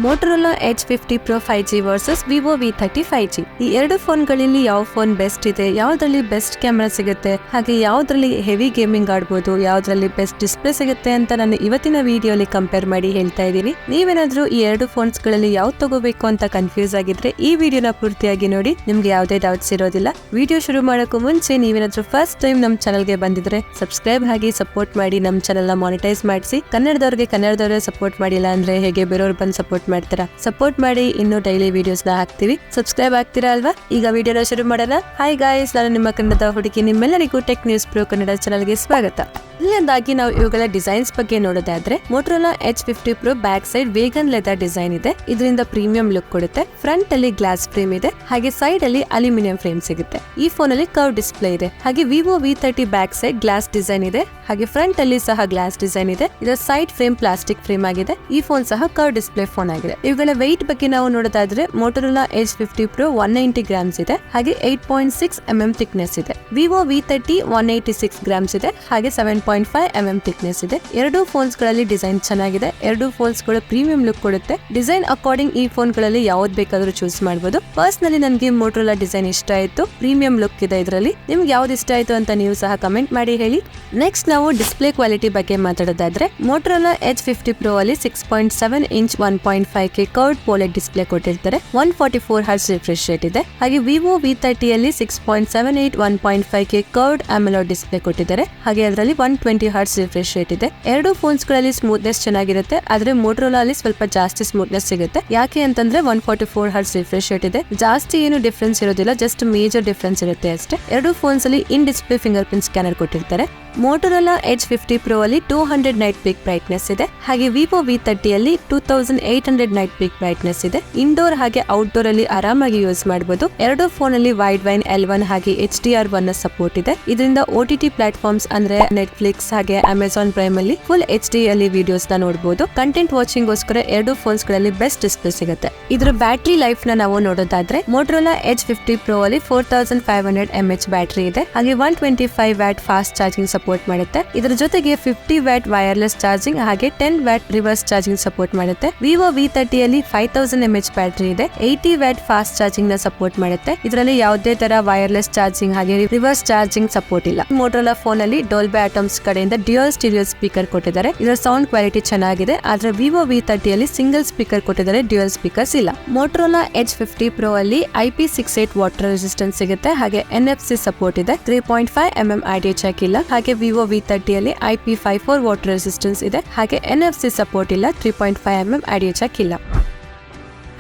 Motorola H50 Pro 5G versus Vivo V30 5G. ಈ ಎರಡು ಫೋನ್ಗಳಲ್ಲಿ ಯಾವ ಫೋನ್ ಬೆಸ್ಟ್ ಇದೆ, ಯಾವ್ದ್ರಲ್ಲಿ ಬೆಸ್ಟ್ ಕ್ಯಾಮೆರಾ ಸಿಗುತ್ತೆ, ಹಾಗೆ ಯಾವ್ದ್ರಲ್ಲಿ ಹೆವಿ ಗೇಮಿಂಗ್ ಆಡ್ಬೋದು, ಯಾವ್ದ್ರಲ್ಲಿ ಬೆಸ್ಟ್ ಡಿಸ್ಪ್ಲೇ ಸಿಗುತ್ತೆ ಅಂತ ನಾನು ಇವತ್ತಿನ ವಿಡಿಯೋಲಿ ಕಂಪೇರ್ ಮಾಡಿ ಹೇಳ್ತಾ ಇದ್ದೀನಿ. ನೀವೇನಾದ್ರೂ ಈ ಎರಡು ಫೋನ್ಸ್ ಗಳಲ್ಲಿ ಯಾವ್ದು ತಗೋಬೇಕು ಅಂತ ಕನ್ಫ್ಯೂಸ್ ಆಗಿದ್ರೆ ಈ ವಿಡಿಯೋನ ಪೂರ್ತಿಯಾಗಿ ನೋಡಿ, ನಿಮ್ಗೆ ಯಾವುದೇ ಡೌಟ್ಸ್ ಇರೋದಿಲ್ಲ. ವಿಡಿಯೋ ಶುರು ಮಾಡೋಕ್ಕೂ ಮುಂಚೆ ನೀವೇನಾದ್ರೂ ಫಸ್ಟ್ ಟೈಮ್ ನಮ್ಮ ಚಾನಲ್ಗೆ ಬಂದಿದ್ರೆ ಸಬ್ಸ್ಕ್ರೈಬ್ ಆಗಿ ಸಪೋರ್ಟ್ ಮಾಡಿ, ನಮ್ಮ ಚಾನಲ್ ನ ಮಾನಿಟೈಸ್ ಮಾಡಿಸಿ. ಕನ್ನಡದವ್ರಿಗೆ ಸಪೋರ್ಟ್ ಮಾಡಿಲ್ಲ ಅಂದ್ರೆ ಹೇಗೆ ಬೇರೆಯವ್ರು ಬಂದು ಸಪೋರ್ಟ್ ಮಾಡ್ತಾರ. ಸಪೋರ್ಟ್ ಮಾಡಿ, ಇನ್ನು ಡೈಲಿ ವಿಡಿಯೋಸ್ ನ ಹಾಕ್ತಿವಿ. ಸಬ್ಸ್ಕ್ರೈಬ್ ಆಗ್ತೀರಾ ಅಲ್ವಾ? ಈಗ ವಿಡಿಯೋನ ಶುರು ಮಾಡೋಣ. ಹಾಯ್ ಗಾಯ್ಸ್, ನಾನು ನಿಮ್ಮ ಕನ್ನಡದ ಹುಡುಗಿ. ನಿಮ್ಮೆಲ್ಲರಿಗೂ ಟೆಕ್ ನ್ಯೂಸ್ ಪ್ರೋ ಕನ್ನಡ ಚಾನಲ್ಗೆ ಸ್ವಾಗತ. ಇಲ್ಲಿಂದಾಗಿ ನಾವು ಇವುಗಳ ಡಿಸೈನ್ಸ್ ಬಗ್ಗೆ ನೋಡೋದಾದ್ರೆ, Motorola H50 Pro back side vegan leather design ಇದೆ. ಇದರಿಂದ ಪ್ರೀಮಿಯಂ ಲುಕ್ ಕೊಡುತ್ತೆ. ಫ್ರಂಟ್ ಅಲ್ಲಿ ಗ್ಲಾಸ್ ಫ್ರೇಮ್ ಇದೆ, ಹಾಗೆ ಸೈಡ್ ಅಲ್ಲಿ ಅಲ್ಯೂಮಿನಿಯಂ ಫ್ರೇಮ್ ಸಿಗುತ್ತೆ. ಈ ಫೋನ್ ಅಲ್ಲಿ ಕರ್ವ್ ಡಿಸ್ಪ್ಲೇ ಇದೆ. ಹಾಗೆ Vivo V30 back side glass design ಇದೆ, ಹಾಗೆ ಫ್ರಂಟ್ ಅಲ್ಲಿ ಸಹ ಗ್ಲಾಸ್ ಡಿಸೈನ್ ಇದೆ. ಇದರ ಸೈಡ್ ಫ್ರೇಮ್ ಪ್ಲಾಸ್ಟಿಕ್ ಫ್ರೇಮ್ ಆಗಿದೆ. ಈ ಫೋನ್ ಸಹ ಕರ್ವ್ ಡಿಸ್ಪ್ಲೇ ಫೋನ್ ಆಗಿದೆ. ಇವುಗಳ ವೆಯ್ಟ್ ಬಗ್ಗೆ ನಾವು ನೋಡೋದಾದ್ರೆ, ಮೋಟೋರೋಲಾ H50 Pro 190 ಗ್ರಾಮ್ಸ್ ಇದೆ, ಹಾಗೆ 8.6 mm ಥಿಕ್ನೆಸ್ ಇದೆ. ವಿವೋ V30 186 ಗ್ರಾಮ್ಸ್ ಇದೆ, ಹಾಗೆ 7.5 mm ಥಿಕ್ನೆಸ್ ಇದೆ. ಎರಡು ಫೋನ್ಸ್ ಗಳಲ್ಲಿ ಡಿಸೈನ್ ಚೆನ್ನಾಗಿದೆ. ಎರಡು ಫೋನ್ಸ್ ಗಳು ಪ್ರೀಮಿಯಂ ಲುಕ್ ಕೊಡುತ್ತೆ. ಡಿಸೈನ್ ಅಕಾರ್ಡಿಂಗ್ ಈ ಫೋನ್ ಗಳಲ್ಲಿ ಯಾವ್ದು ಬೇಕಾದ್ರೂ ಚೂಸ್ ಮಾಡಬಹುದು. ಪರ್ಸನಲಿ ನನಗೆ ಮೋಟೋರೋಲಾ ಡಿಸೈನ್ ಇಷ್ಟ ಆಯ್ತು, ಪ್ರೀಮಿಯಂ ಲುಕ್ ಇದೆ ಇದರಲ್ಲಿ. ನಿಮ್ಗೆ ಯಾವ್ದು ಇಷ್ಟ ಆಯ್ತು ಅಂತ ನೀವು ಸಹ ಕಮೆಂಟ್ ಮಾಡಿ ಹೇಳಿ. ನೆಕ್ಸ್ಟ್ ನಾವು ಡಿಸ್ಪ್ಲೇ ಕ್ವಾಲಿಟಿ ಬಗ್ಗೆ ಮಾತಾಡೋದಾದ್ರೆ, ಮೋಟೋರೋಲಾ H50 Pro ಅಲ್ಲಿ 6.7 ಇಂಚ್ 1.5K ಕರ್ವ್ಡ್ ಪೋಲೆಡ್ ಡಿಸ್ಪ್ಲೇ ಕೊಟ್ಟಿರ್ತಾರೆ. 144 ಹರ್ಟ್ಸ್ ರಿಫ್ರೆಶ್ ರೇಟ್ ಇದೆ. ಹಾಗೆ ವಿವೋ V30 ಅಲ್ಲಿ 6.78 1.5K ಕರ್ವ್ಡ್ AMOLED ಡಿಸ್ಪ್ಲೇ ಕೊಟ್ಟಿದ್ದಾರೆ. ಹಾಗೆ ಅದರಲ್ಲಿ 120 ಹರ್ಟ್ಸ್ ರಿಫ್ರೆಶ್ ರೇಟ್ ಇದೆ. ಎರಡು ಫೋನ್ಸ್ ಗಳಲ್ಲಿ ಸ್ಮೂತ್ನೆಸ್ ಚೆನ್ನಾಗಿರುತ್ತೆ, ಆದ್ರೆ ಮೋಟೋರೋಲಾ ಅಲ್ಲಿ ಸ್ವಲ್ಪ ಜಾಸ್ತಿ ಸ್ಮೂತ್ನೆಸ್ ಸಿಗುತ್ತೆ. ಯಾಕೆ ಅಂತಂದ್ರೆ 144 ಹರ್ಟ್ಸ್ ರಿಫ್ರೆಶ್ ರೇಟ್ ಇದೆ. ಜಾಸ್ತಿ ಏನು ಡಿಫ್ರೆನ್ಸ್ ಇರೋದಿಲ್ಲ, ಜಸ್ಟ್ ಮೇಜರ್ ಡಿಫ್ರೆನ್ಸ್ ಇರುತ್ತೆ ಅಷ್ಟೇ. ಎರಡು ಫೋನ್ಸ್ ಅಲ್ಲಿ ಇನ್ ಡಿಸ್ಪ್ಲೇ ಫಿಂಗರ್ ಪ್ರಿಂಟ್ ಸ್ಕ್ಯಾನರ್ ಕೊಟ್ಟಿರ್ತಾರೆ. ಮೋಟೋರೋಲಾ H50 Pro ಅಲ್ಲಿ 200 ನೈಟ್ ಪೀಕ್ ಬ್ರೈಟ್ನೆಸ್ ಇದೆ. ಹಾಗೆ ವಿವೋ V30 ಅಲ್ಲಿ 2800 ನೈಟ್ ಪೀಕ್ ಬ್ರೈಟ್ನೆಸ್ ಇದೆ. ಇಂಡೋರ್ ಹಾಗೆ ಔಟ್ಡೋರ್ ಅಲ್ಲಿ ಆರಾಮಾಗಿ ಯೂಸ್ ಮಾಡಬಹುದು. ಎರಡು ಫೋನ್ ಅಲ್ಲಿ ವೈಡ್ ವೈನ್ L1 ಹಾಗೆ HDR1 ಸಪೋರ್ಟ್ ಇದೆ. ಇದರಿಂದ OTT ಪ್ಲಾಟ್ಫಾರ್ಮ್ಸ್ ಅಂದ್ರೆ ನೆಟ್ಫ್ಲಿಕ್ಸ್ ಹಾಗೆ ಅಮೆಜಾನ್ ಪ್ರೈಮ್ ಅಲ್ಲಿ ಫುಲ್ HD ಅಲ್ಲಿ ವಿಡಿಯೋಸ್ ನ ನೋಡಬಹುದು. ಕಂಟೆಂಟ್ ವಾಚಿಂಗ್ ಗೋಸ್ಕರ ಎರಡು ಫೋನ್ಸ್ ಗಳಲ್ಲಿ ಬೆಸ್ಟ್ ಡಿಸ್ಪ್ಲೇ ಸಿಗುತ್ತೆ. ಇದರ ಬ್ಯಾಟರಿ ಲೈಫ್ ನ ನಾವು ನೋಡೋದಾದ್ರೆ, ಮೋಟೋರೋಲಾ H50 Pro ಅಲ್ಲಿ 4500 mAh ಬ್ಯಾಟರಿ ಇದೆ. ಹಾಗೆ 125 ವ್ಯಾಟ್ ಫಾಸ್ಟ್ ಚಾರ್ಜಿಂಗ್ ಸಪೋರ್ಟ್ ಮಾಡುತ್ತೆ. ಇದರ ಜೊತೆಗೆ 50 ವ್ಯಾಟ್ ವೈರ್ಲೆಸ್ ಚಾರ್ಜಿಂಗ್ ಹಾಗೆ 10 ವ್ಯಾಟ್ ರಿವರ್ಸ್ ಚಾರ್ಜಿಂಗ್ ಸಪೋರ್ಟ್ ಮಾಡುತ್ತೆ. ವಿವೋ V30 ಅಲ್ಲಿ 5000 mAh ಬ್ಯಾಟರಿ ಇದೆ. 80 ವ್ಯಾಟ್ ಫಾಸ್ಟ್ ಚಾರ್ಜಿಂಗ್ ನ ಸಪೋರ್ಟ್ ಮಾಡುತ್ತೆ. ಇದರಲ್ಲಿ ಯಾವುದೇ ತರ ವೈರ್ಲೆಸ್ ಚಾರ್ಜಿಂಗ್ ಹಾಗೆ ರಿವರ್ಸ್ ಚಾರ್ಜಿಂಗ್ ಸಪೋರ್ಟ್ ಇಲ್ಲ. ಮೋಟೋರೋಲಾ ಫೋನ್ ಅಲ್ಲಿ ಡಾಲ್ಬಿ ಅಟಾಮ್ಸ್ ಕಡೆಯಿಂದ ಡ್ಯುಯಲ್ ಸ್ಟೀರಿಯೋ ಸ್ಪೀಕರ್ ಕೊಟ್ಟಿದ್ದಾರೆ. ಇದರ ಸೌಂಡ್ ಕ್ವಾಲಿಟಿ ಚೆನ್ನಾಗಿದೆ. ಆದ್ರೆ ವಿವೋ V30 ಅಲ್ಲಿ ಸಿಂಗಲ್ ಸ್ಪೀಕರ್ ಕೊಟ್ಟಿದ್ದಾರೆ, ಡ್ಯುಯಲ್ ಸ್ಪೀಕರ್ಸ್ ಇಲ್ಲ. ಮೋಟೋರೋಲಾ H50 Pro ಅಲ್ಲಿ IP68 ವಾಟರ್ ರೆಸಿಸ್ಟೆನ್ಸ್ ಸಿಗುತ್ತೆ. ಹಾಗೆ NFC ಸಪೋರ್ಟ್ ಇದೆ. 3.5 mm IDH ಜಾಕ್ ಇಲ್ಲ. ಹಾಗೆ ವಿವೋ V30 ಅಲ್ಲಿ IP54 ವಾಟರ್ ರೆಸಿಸ್ಟೆನ್ಸ್ ಇದೆ. ಹಾಗೆ NFC ಸಪೋರ್ಟ್ ಇಲ್ಲ. 3.5 mm IDH ಜಾಕ್ ಇಲ್ಲ.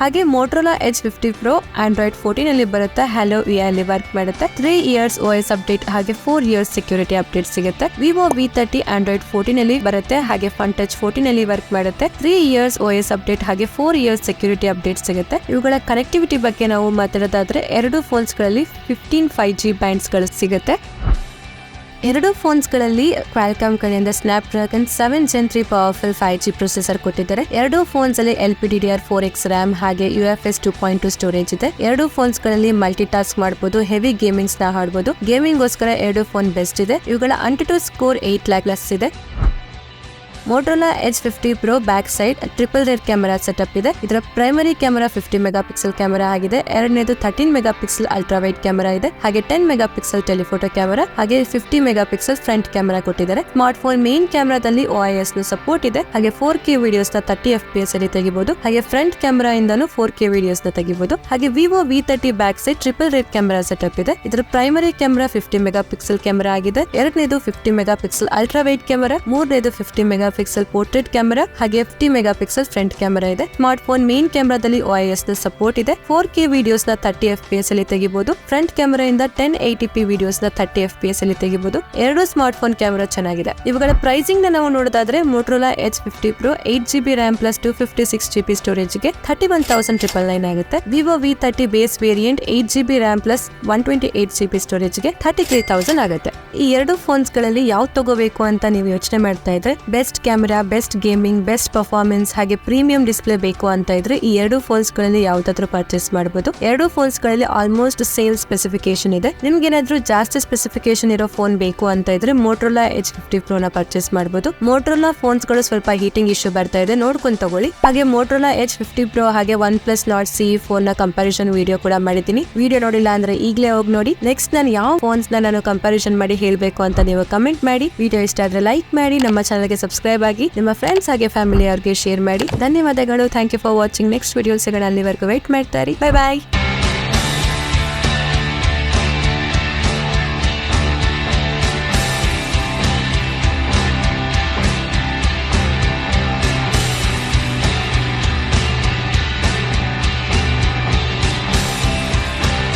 ಹಾಗೆ ಮೋಟೋರೋಲಾ H50 Pro Android 14 ಅಲ್ಲಿ ಬರುತ್ತೆ. Hello AI ಅಲ್ಲಿ ವರ್ಕ್ ಮಾಡುತ್ತೆ. 3 years OS ಅಪ್ಡೇಟ್ ಹಾಗೆ 4 years ಸೆಕ್ಯೂರಿಟಿ ಅಪ್ಡೇಟ್ ಸಿಗುತ್ತೆ. ವಿವೋ V30 Android 14 ಅಲ್ಲಿ ಬರುತ್ತೆ. ಹಾಗೆ Fun Touch 14 ಅಲ್ಲಿ ವರ್ಕ್ ಮಾಡುತ್ತೆ. 3 years OS ಅಪ್ಡೇಟ್ ಹಾಗೆ 4 years ಸೆಕ್ಯೂರಿಟಿ ಅಪ್ಡೇಟ್ ಸಿಗುತ್ತೆ. ಇವುಗಳ ಕನೆಕ್ಟಿವಿಟಿ ಬಗ್ಗೆ ನಾವು ಮಾತಾಡೋದಾದ್ರೆ, ಎರಡು ಫೋನ್ಸ್ ಗಳಲ್ಲಿ 15 5G ಬ್ಯಾಂಡ್ಸ್ ಗಳು ಸಿಗುತ್ತೆ. ಎರಡು ಫೋನ್ಸ್ ಗಳಲ್ಲಿ ಕ್ವಾಲ್ಕಾಮ್ ಕಡೆಯಿಂದ Snapdragon 7 Gen 3 powerful 5G processor ಕೊಟ್ಟಿದ್ದಾರೆ. ಎರಡು ಫೋನ್ಸ್ ಅಲ್ಲಿ LPDDR4X RAM ಹಾಗೆ UFS 2.2 ಸ್ಟೋರೇಜ್ ಇದೆ. ಎರಡು ಫೋನ್ಸ್ ಗಳಲ್ಲಿ ಮಲ್ಟಿ ಟಾಸ್ಕ್ ಮಾಡಬಹುದು, ಹೆವಿ ಗೇಮಿಂಗ್ಸ್ ನ ಆಡಬಹುದು. ಗೇಮಿಂಗ್ ಗೋಸ್ಕರ ಎರಡು ಫೋನ್ ಬೆಸ್ಟ್ ಇದೆ. ಇವುಗಳ AnTuTu ಸ್ಕೋರ್ 8 lakh ಪ್ಲಸ್ ಇದೆ. Motorola H50 Pro back side triple rear camera setup ಇದೆ. ಇದರ ಪ್ರೈಮರಿ ಕ್ಯಾಮೆರಾ 50 ಮೆಗಾಪಿಕ್ಸೆಲ್ ಕ್ಯಾಮೆರಾ ಆಗಿದೆ. ಎರಡನೇದು 13 ಮೆಗಾಪಿಕ್ಸೆಲ್ ಅಲ್ಟ್ರಾ ವೈಡ್ ಕ್ಯಾಮೆರಾ ಇದೆ. ಹಾಗೆ 10 ಮೆಗಾಪಿಕ್ಸೆಲ್ ಟೆಲಿಫೋಟೋ ಕ್ಯಾಮೆರಾ ಹಾಗೆ 50 ಮೆಗಾಪಿಕ್ಸೆಲ್ ಫ್ರಂಟ್ ಕ್ಯಾಮೆರಾ ಕೊಟ್ಟಿದ್ದಾರೆ. ಸ್ಮಾರ್ಟ್ ಫೋನ್ ಮೇನ್ ಕ್ಯಾಮೆರಾದಲ್ಲಿ OIS ನ ಸಪೋರ್ಟ್ ಇದೆ. ಹಾಗೆ 4K ವಿಡಿಯೋಸ್ ನ 30 FPS ಅಲ್ಲಿ ತೆಗಿಬಹುದು. ಹಾಗೆ ಫ್ರಂಟ್ ಕ್ಯಾಮೆರಾ ಇಂದನು 4K ವಿಡಿಯೋಸ್ ನ ತೆಗಿಬಹುದು. ಹಾಗೆ Vivo V30 back side triple rear camera setup ಇದೆ. ಇದರ ಪ್ರೈಮರಿ ಕ್ಯಾಮೆರಾ 50 ಮೆಗಾಪಿಕ್ಸೆಲ್ ಕ್ಯಾಮೆರಾ ಆಗಿದೆ. ಎರಡನೇದು 50 ಮೆಗಾಪಿಕ್ಸೆಲ್ ಅಲ್ಟ್ರಾ ವೈಡ್ ಕ್ಯಾಮೆರಾ, ಮೂರನೇದು 50 ಮೆಗಾಪಿಕ್ಸೆಲ್ ಪೋರ್ಟ್ರೇಟ್ ಕ್ಯಾಮೆರಾ ಹಾಗೆ 50 ಮೆಗಾಪಿಕ್ಸೆಲ್ ಫ್ರಂಟ್ ಕ್ಯಾಮೆರಾ ಇದೆ. ಸ್ಮಾರ್ಟ್ ಫೋನ್ ಮೇನ್ ಕ್ಯಾಮೆರಾದಲ್ಲಿ OIS ನ ಸಪೋರ್ಟ್ ಇದೆ. 4K ವಿಡಿಯೋಸ್ ನ 30 FPS ಅಲ್ಲಿ ತೆಗಿಬಹುದು. ಫ್ರಂಟ್ ಕ್ಯಾಮೆರಾ ಇಂದ 1080p ವಿಡಿಯೋಸ್ ನ 30 FPS ಅಲ್ಲಿ ತೆಗಿಬಹುದು. ಎರಡು ಸ್ಮಾರ್ಟ್ ಫೋನ್ ಕ್ಯಾಮೆರಾ ಚೆನ್ನಾಗಿದೆ. ಇವುಗಳ ಪ್ರೈಸಿಂಗ್ ನ ನಾವು ನೋಡೋದಾದ್ರೆ, Motorola H50 Pro 8GB RAM plus 256GB storage ಗೆ 31,999 ಆಗುತ್ತೆ. Vivo V30 base variant 8GB RAM plus 128GB storage ಗೆ 33,000 ಆಗುತ್ತೆ. ಈ ಎರಡು ಫೋನ್ಸ್ ಗಳಲ್ಲಿ ಯಾವ್ದು ತಗೋಬೇಕು ಅಂತ ನೀವು ಯೋಚನೆ ಮಾಡ್ತಾ ಇದ್ರೆ, best camera, best gaming, best performance ಹಾಗೆ ಪ್ರೀಮಿಯಂ ಡಿಸ್ಪ್ಲೇ ಬೇಕು ಅಂತ ಇದ್ರೆ ಈ ಎರಡು ಫೋನ್ಸ್ ಗಳಲ್ಲಿ ಯಾವ್ದಾದ್ರು ಪರ್ಚೇಸ್ ಮಾಡಬಹುದು. ಎರಡು ಫೋನ್ಸ್ ಗಳಲ್ಲಿ ಆಲ್ಮೋಸ್ಟ್ ಸೇಮ್ ಸ್ಪೆಸಿಫಿಕೇಶನ್ ಇದೆ. ನಿಮ್ಗೆ ಏನಾದ್ರೂ ಜಾಸ್ತಿ ಸ್ಪೆಸಿಫಿಕೇಶನ್ ಇರೋ ಫೋನ್ ಬೇಕು ಅಂತ ಇದ್ರೆ Motorola H50 Pro ನ ಪರ್ಚೇಸ್ ಮಾಡಬಹುದು. Motorola ಫೋನ್ಸ್ ಗಳು ಸ್ವಲ್ಪ ಹೀಟಿಂಗ್ ಇಶ್ಯೂ ಬರ್ತಾ ಇದೆ, ನೋಡ್ಕೊಂಡು ತಗೊಳ್ಳಿ. ಹಾಗೆ Motorola H50 Pro ಹಾಗೆ OnePlus Nord CE ಫೋನ್ ನ ಕಂಪಾರಿಸನ್ ವಿಡಿಯೋ ಕೂಡ ಮಾಡಿದ್ದೀನಿ. ವಿಡಿಯೋ ನೋಡಿಲ್ಲ ಅಂದ್ರೆ ಈಗಲೇ ಹೋಗಿ ನೋಡಿ. ನೆಕ್ಸ್ಟ್ ನಾನು ಯಾವ ಫೋನ್ಸ್ ನಾನು ಕಂಪಾರಿಸನ್ ಮಾಡಿ ಹೇಳ್ಬೇಕು ಅಂತ ನೀವು ಕಮೆಂಟ್ ಮಾಡಿ. ವಿಡಿಯೋ ಇಷ್ಟ ಆದ್ರೆ ಲೈಕ್ ಮಾಡಿ, ನಮ್ಮ ಚಾನಲ್ಗೆ ಸಬ್ಸ್ಕ್ರೈಬ್ ಆಗಿ, ನಿಮ್ಮ ಫ್ರೆಂಡ್ಸ್ ಹಾಗೆ ಫ್ಯಾಮಿಲಿ ಅವ್ರಿಗೆ ಶೇರ್ ಮಾಡಿ. ಧನ್ಯವಾದಗಳು. Thank you for watching. Next video ಸಿಗೋಣ. ಅಲ್ಲಿವರೆಗೂ ವೇಟ್ ಮಾಡ್ತಾ ಇರಿ. ಬೈ ಬಾಯ್.